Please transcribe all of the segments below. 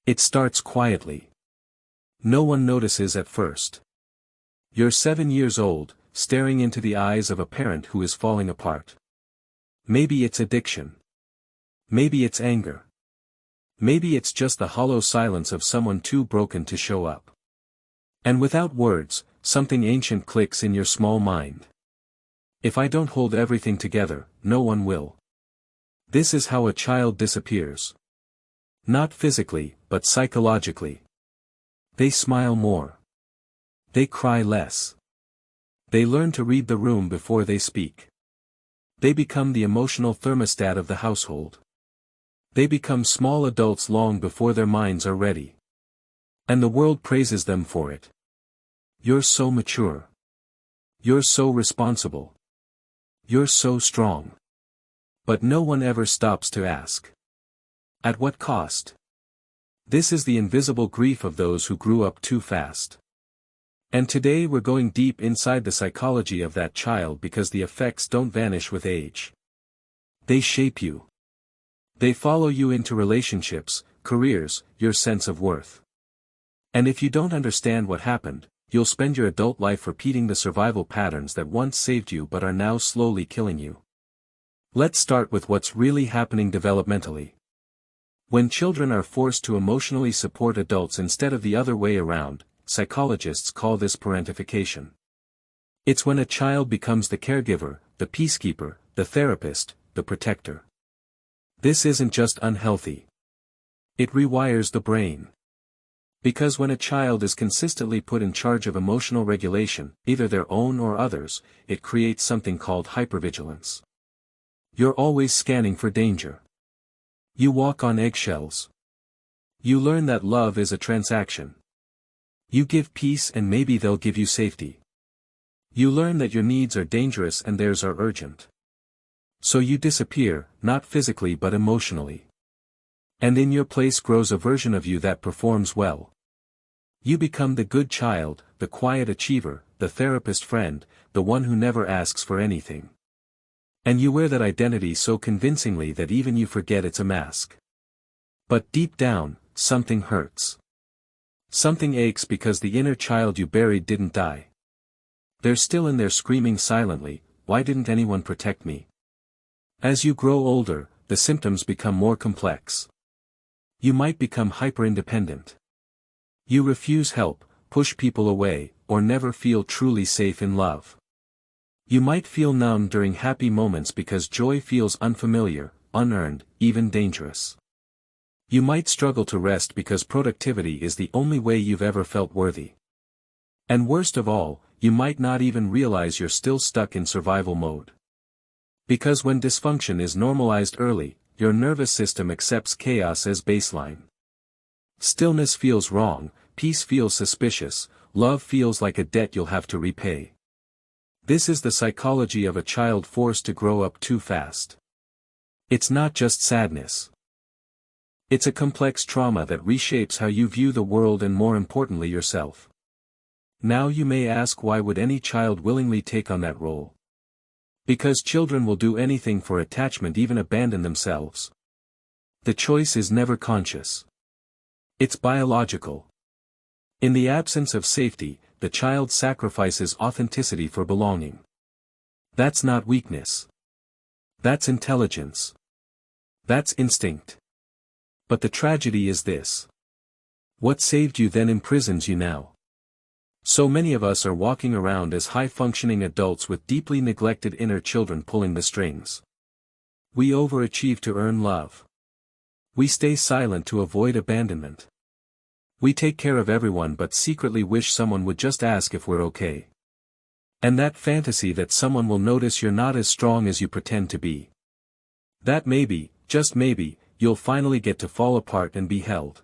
It starts quietly. No one notices at first. You're 7 years old, staring into the eyes of a parent who is falling apart. Maybe it's addiction. Maybe it's anger. Maybe it's just the hollow silence of someone too broken to show up. And without words, something ancient clicks in your small mind. If I don't hold everything together, no one will. This is how a child disappears. Not physically, but psychologically. They smile more. They cry less. They learn to read the room before they speak. They become the emotional thermostat of the household. They become small adults long before their minds are ready. And the world praises them for it. You're so mature. You're so responsible. You're so strong. But no one ever stops to ask. At what cost? This is the invisible grief of those who grew up too fast. And today we're going deep inside the psychology of that child because the effects don't vanish with age. They shape you. They follow you into relationships, careers, your sense of worth. And if you don't understand what happened, you'll spend your adult life repeating the survival patterns that once saved you but are now slowly killing you. Let's start with what's really happening developmentally. When children are forced to emotionally support adults instead of the other way around, psychologists call this parentification. It's when a child becomes the caregiver, the peacekeeper, the therapist, the protector. This isn't just unhealthy. It rewires the brain. Because when a child is consistently put in charge of emotional regulation, either their own or others, it creates something called hypervigilance. You're always scanning for danger. You walk on eggshells. You learn that love is a transaction. You give peace and maybe they'll give you safety. You learn that your needs are dangerous and theirs are urgent. So you disappear, not physically but emotionally. And in your place grows a version of you that performs well. You become the good child, the quiet achiever, the therapist friend, the one who never asks for anything. And you wear that identity so convincingly that even you forget it's a mask. But deep down, something hurts. Something aches because the inner child you buried didn't die. They're still in there screaming silently, "Why didn't anyone protect me?" As you grow older, the symptoms become more complex. You might become hyper-independent. You refuse help, push people away, or never feel truly safe in love. You might feel numb during happy moments because joy feels unfamiliar, unearned, even dangerous. You might struggle to rest because productivity is the only way you've ever felt worthy. And worst of all, you might not even realize you're still stuck in survival mode. Because when dysfunction is normalized early, your nervous system accepts chaos as baseline. Stillness feels wrong, peace feels suspicious, love feels like a debt you'll have to repay. This is the psychology of a child forced to grow up too fast. It's not just sadness. It's a complex trauma that reshapes how you view the world and more importantly yourself. Now you may ask, why would any child willingly take on that role? Because children will do anything for attachment, even abandon themselves. The choice is never conscious. It's biological. In the absence of safety, the child sacrifices authenticity for belonging. That's not weakness. That's intelligence. That's instinct. But the tragedy is this. What saved you then imprisons you now. So many of us are walking around as high-functioning adults with deeply neglected inner children pulling the strings. We overachieve to earn love. We stay silent to avoid abandonment. We take care of everyone but secretly wish someone would just ask if we're okay. And that fantasy that someone will notice you're not as strong as you pretend to be. That maybe, just maybe, you'll finally get to fall apart and be held.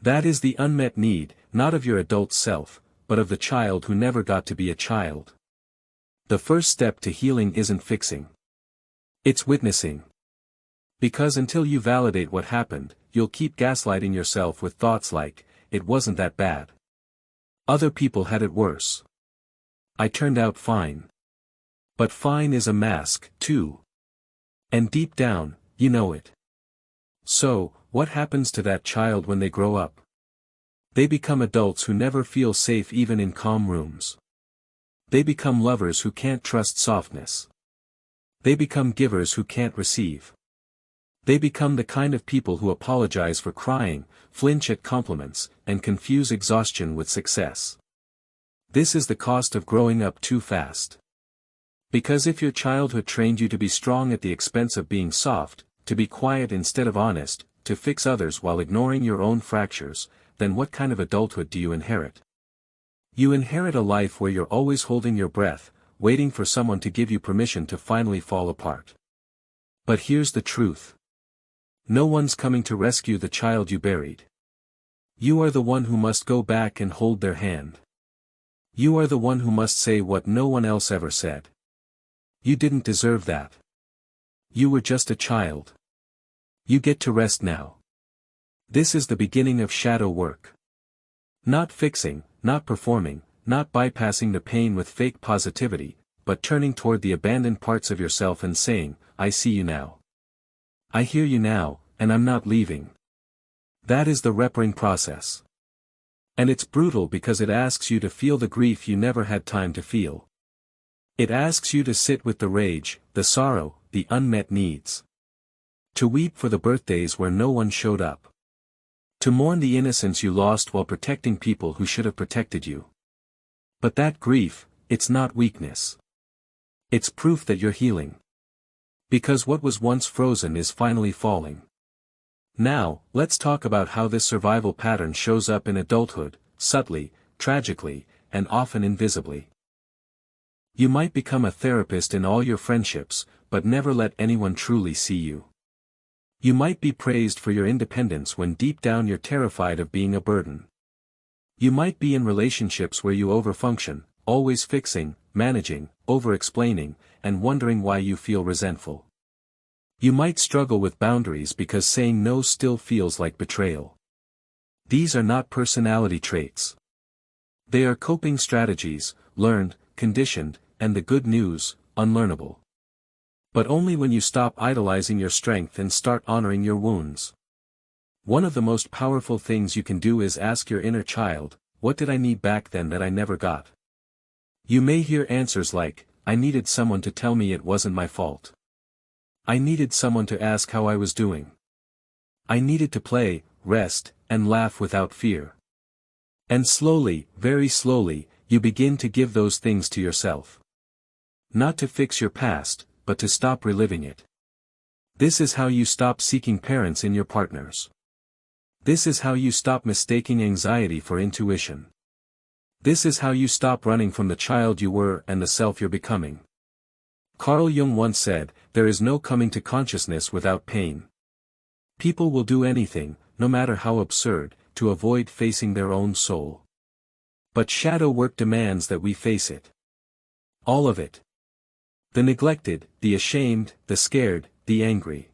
That is the unmet need, not of your adult self, but of the child who never got to be a child. The first step to healing isn't fixing. It's witnessing. Because until you validate what happened, you'll keep gaslighting yourself with thoughts like, "It wasn't that bad. Other people had it worse. I turned out fine." But fine is a mask, too. And deep down, you know it. So, what happens to that child when they grow up? They become adults who never feel safe even in calm rooms. They become lovers who can't trust softness. They become givers who can't receive. They become the kind of people who apologize for crying, flinch at compliments, and confuse exhaustion with success. This is the cost of growing up too fast. Because if your childhood trained you to be strong at the expense of being soft, to be quiet instead of honest, to fix others while ignoring your own fractures, then what kind of adulthood do you inherit? You inherit a life where you're always holding your breath, waiting for someone to give you permission to finally fall apart. But here's the truth. No one's coming to rescue the child you buried. You are the one who must go back and hold their hand. You are the one who must say what no one else ever said. You didn't deserve that. You were just a child. You get to rest now. This is the beginning of shadow work. Not fixing, not performing, not bypassing the pain with fake positivity, but turning toward the abandoned parts of yourself and saying, I see you now. I hear you now, and I'm not leaving. That is the repairing process. And it's brutal because it asks you to feel the grief you never had time to feel. It asks you to sit with the rage, the sorrow, the unmet needs. To weep for the birthdays where no one showed up. To mourn the innocence you lost while protecting people who should have protected you. But that grief, it's not weakness. It's proof that you're healing. Because what was once frozen is finally falling. Now, let's talk about how this survival pattern shows up in adulthood, subtly, tragically, and often invisibly. You might become a therapist in all your friendships, but never let anyone truly see you. You might be praised for your independence when deep down you're terrified of being a burden. You might be in relationships where you overfunction, always fixing, managing, over-explaining, and wondering why you feel resentful. You might struggle with boundaries because saying no still feels like betrayal. These are not personality traits. They are coping strategies, learned, conditioned, and the good news, unlearnable. But only when you stop idolizing your strength and start honoring your wounds. One of the most powerful things you can do is ask your inner child, what did I need back then that I never got? You may hear answers like, I needed someone to tell me it wasn't my fault. I needed someone to ask how I was doing. I needed to play, rest, and laugh without fear. And slowly, very slowly, you begin to give those things to yourself. Not to fix your past, but to stop reliving it. This is how you stop seeking parents in your partners. This is how you stop mistaking anxiety for intuition. This is how you stop running from the child you were and the self you're becoming. Carl Jung once said, there is no coming to consciousness without pain. People will do anything, no matter how absurd, to avoid facing their own soul. But shadow work demands that we face it. All of it. The neglected, the ashamed, the scared, the angry.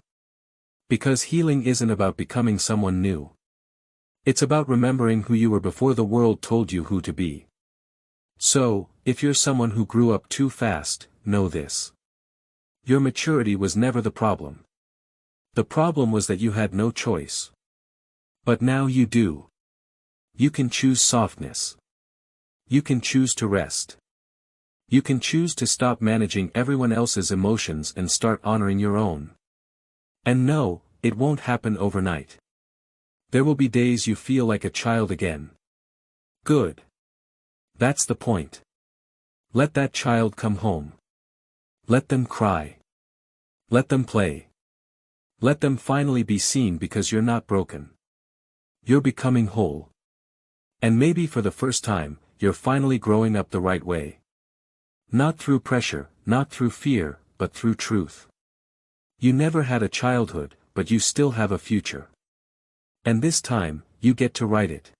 Because healing isn't about becoming someone new. It's about remembering who you were before the world told you who to be. So, if you're someone who grew up too fast, know this. Your maturity was never the problem. The problem was that you had no choice. But now you do. You can choose softness. You can choose to rest. You can choose to stop managing everyone else's emotions and start honoring your own. And no, it won't happen overnight. There will be days you feel like a child again. Good. That's the point. Let that child come home. Let them cry. Let them play. Let them finally be seen because you're not broken. You're becoming whole. And maybe for the first time, you're finally growing up the right way. Not through pressure, not through fear, but through truth. You never had a childhood, but you still have a future. And this time, you get to write it.